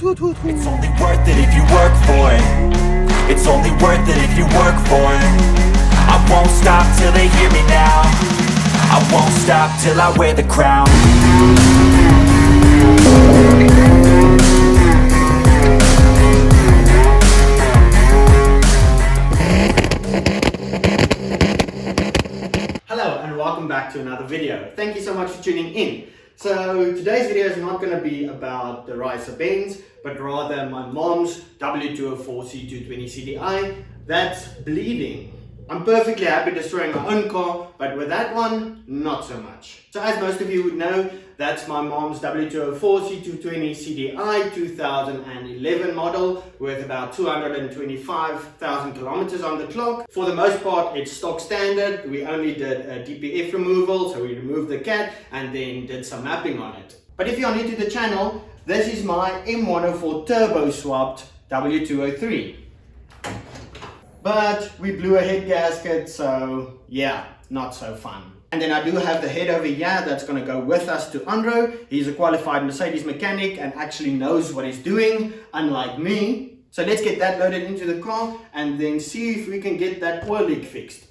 It's only worth it if you work for it. It's only worth it if you work for it. I won't stop till they hear me now. I won't stop till I wear the crown. Hello and welcome back to another video. Thank you so much for tuning in. So today's video is not going to be about the rise of Benz, but rather my mom's W204 C220 CDI that's bleeding. I'm perfectly happy destroying my own car, but with that one, not so much. So as most of you would know, that's my mom's W204 C220 CDI 2011 model with about 225,000 kilometers on the clock. For the most part, it's stock standard. We only did a DPF removal, so we removed the cat and then did some mapping on it. But if you're new to the channel, this is my M104 turbo swapped W203. But we blew a head gasket, so yeah, not so fun. And then I do have the head over here that's going to go with us to Andro. He's a qualified Mercedes mechanic and actually knows what he's doing, unlike me. So let's get that loaded into the car and then see if we can get that oil leak fixed.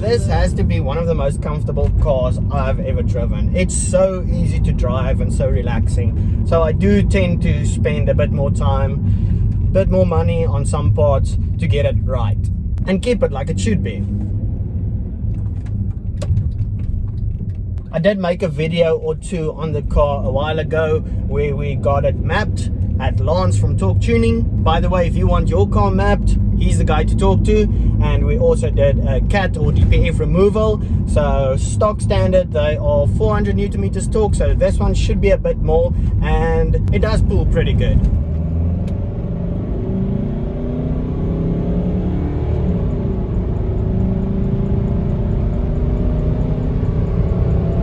This has to be one of the most comfortable cars I've ever driven. It's so easy to drive and so relaxing. So I do tend to spend a bit more time, a bit more money on some parts to get it right and keep it like it should be. I did make a video or two on the car a while ago where we got it mapped at Lance from Torque Tuning. By the way, if you want your car mapped, he's the guy to talk to. And we also did a CAT or DPF removal. So stock standard, they are 400 Newton meters torque, so this one should be a bit more, and it does pull pretty good.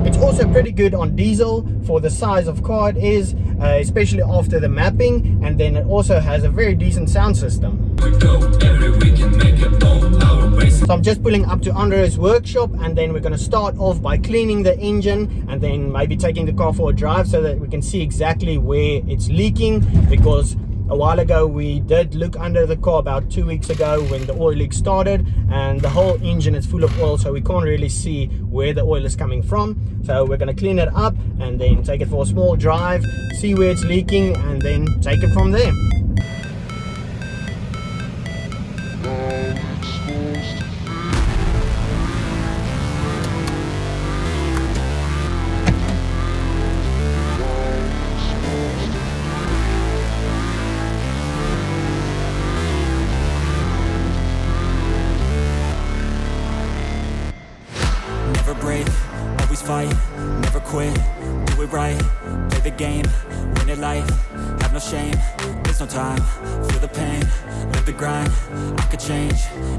It's also pretty good on diesel for the size of car it is, especially after the mapping, and then it also has a very decent sound system. So I'm just pulling up to Andro's workshop, and then we're going to start off by cleaning the engine and then maybe taking the car for a drive so that we can see exactly where it's leaking, because a while ago we did look under the car about 2 weeks ago when the oil leak started, and the whole engine is full of oil, so we can't really see where the oil is coming from. So we're going to clean it up and then take it for a small drive, see where it's leaking, and then take it from there. Never break, always fight, never quit, do it right, play the game, win it life, have no shame, there's no time, feel the pain, live the grind, I could change,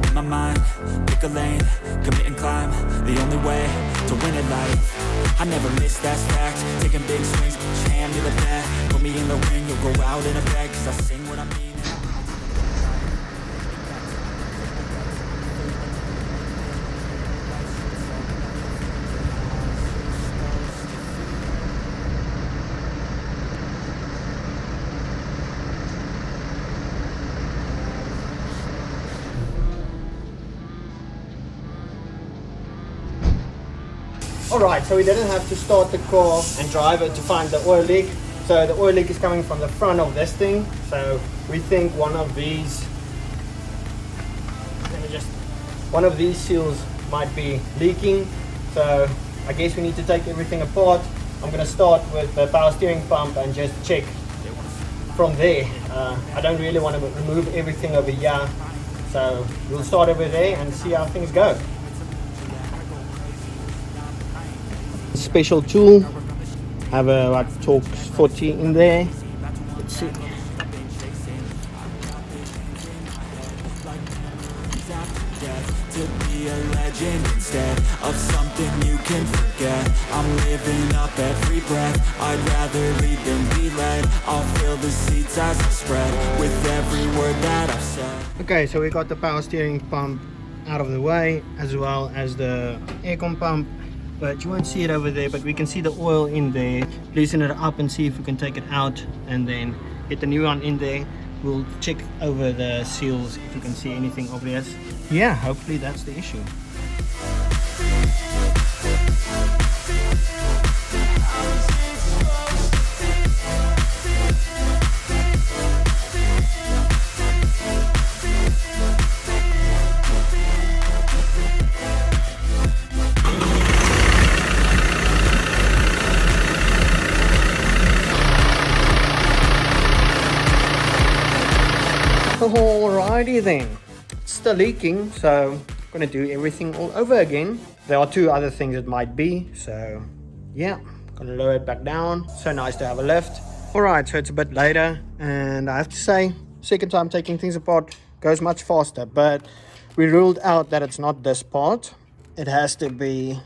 in my mind, pick a lane, commit and climb, the only way to win it life, I never miss, that's fact, taking big swings, put your hand to the bat, put me in the ring, you'll go out in a bag, cause I sing what I mean. Alright, so we didn't have to start the car and drive it to find the oil leak. So the oil leak is coming from the front of this thing. So we think one of these seals might be leaking. So I guess we need to take everything apart. I'm going to start with the power steering pump and just check from there. I don't really want to remove everything over here. So we'll start over there and see how things go. Special tool, have a like Torque 40 in there. Let's see. To be a legend. imagine instead of something you can forget. I'm living up every breath, I'd rather lead than be led. I'll fill the seats as I spread with every word that I've said. Okay, so we got the power steering pump out of the way, as well as the aircon pump, but you won't see it over there, but we can see the oil in there. Loosen it up and see if we can take it out and then get the new one in there. We'll check over the seals if you can see anything obvious. Yeah, hopefully that's the issue. Alrighty then, it's still leaking, so I'm gonna do everything all over again. There are two other things it might be, so yeah, gonna lower it back down. So nice to have a lift. Alright, so it's a bit later, and I have to say, second time taking things apart goes much faster, but we ruled out that it's not this part. It has to be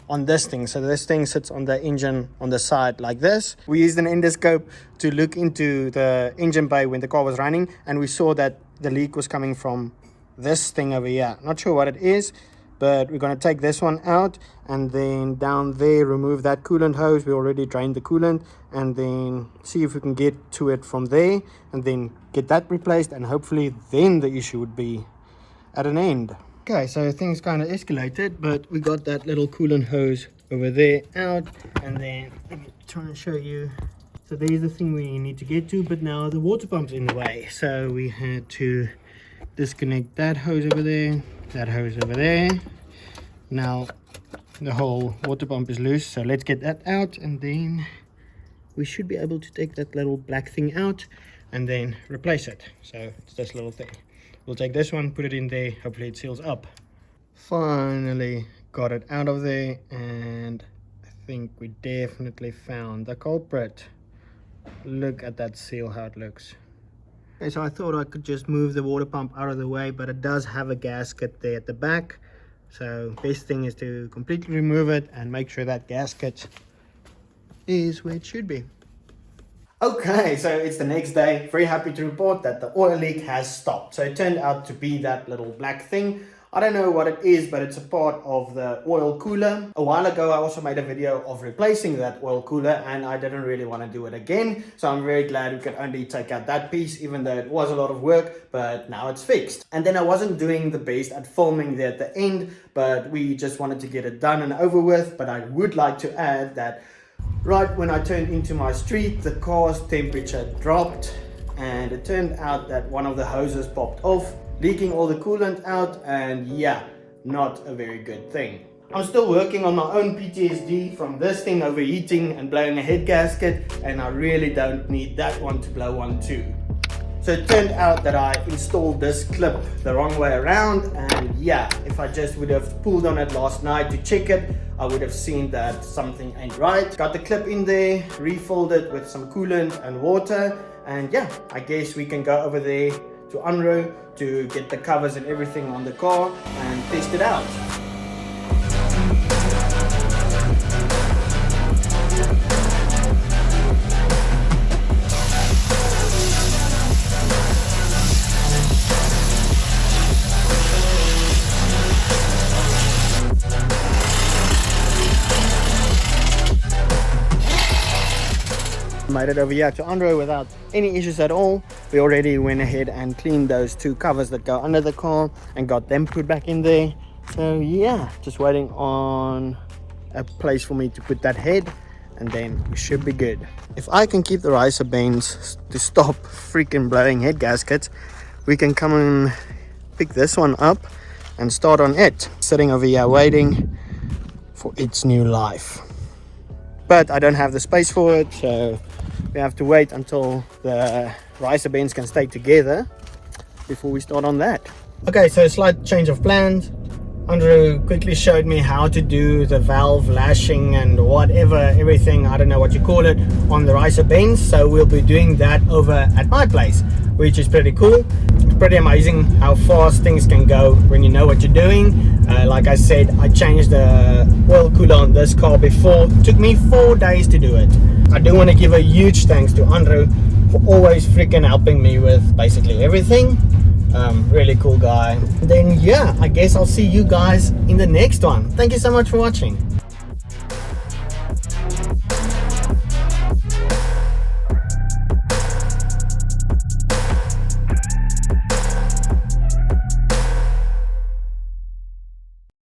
on this thing. So this thing sits on the engine on the side like this. We used an endoscope to look into the engine bay when the car was running, and we saw that the leak was coming from this thing over here. Not sure what it is, but we're going to take this one out, and then down there remove that coolant hose. We already drained the coolant, and then see if we can get to it from there, and then get that replaced, and hopefully then the issue would be at an end. Okay, so things kind of escalated, but we got that little coolant hose over there out, and then let me try and show you. So there's the thing we need to get to, but now the water pump's in the way, so we had to disconnect that hose over there, that hose over there. Now the whole water pump is loose, so let's get that out, and then we should be able to take that little black thing out and then replace it. So it's this little thing. We'll take this one, put it in there, hopefully it seals up. Finally got it out of there, and I think we definitely found the culprit. Look at that seal, how it looks. Okay, so I thought I could just move the water pump out of the way, but it does have a gasket there at the back. So best thing is to completely remove it and make sure that gasket is where it should be. Okay, so it's the next day. Very happy to report that the oil leak has stopped. So it turned out to be that little black thing. I don't know what it is, but it's a part of the oil cooler. A while ago, I also made a video of replacing that oil cooler, and I didn't really want to do it again. So I'm very glad we could only take out that piece, even though it was a lot of work, but now it's fixed. And then I wasn't doing the best at filming there at the end, but we just wanted to get it done and over with. But I would like to add that right when I turned into my street, the car's temperature dropped, and it turned out that one of the hoses popped off, leaking all the coolant out, and yeah, not a very good thing. I'm still working on my own PTSD from this thing overheating and blowing a head gasket, and I really don't need that one to blow one too. So it turned out that I installed this clip the wrong way around, and yeah, if I just would have pulled on it last night to check it, I would have seen that something ain't right. Got the clip in there, refilled it with some coolant and water, and yeah, I guess we can go over there to Unro to get the covers and everything on the car and test it out. Made it over here to Unro without any issues at all. We already went ahead and cleaned those two covers that go under the car and got them put back in there. So yeah, just waiting on a place for me to put that head, and then we should be good. If I can keep the ricer Benz to stop freaking blowing head gaskets, we can come and pick this one up and start on it. Sitting over here waiting for its new life. But I don't have the space for it, so we have to wait until the ricer Benz can stay together before we start on that. Okay, so slight change of plans. Andrew quickly showed me how to do the valve lashing and whatever, everything, I don't know what you call it, on the riser Benz. So we'll be doing that over at my place, which is pretty cool. It's pretty amazing how fast things can go when you know what you're doing. Like I said, I changed the oil cooler on this car before. It took me 4 days to do it. I do want to give a huge thanks to Andrew for always freaking helping me with basically everything. Really cool guy. Then yeah, I guess I'll see you guys in the next one. Thank you so much for watching.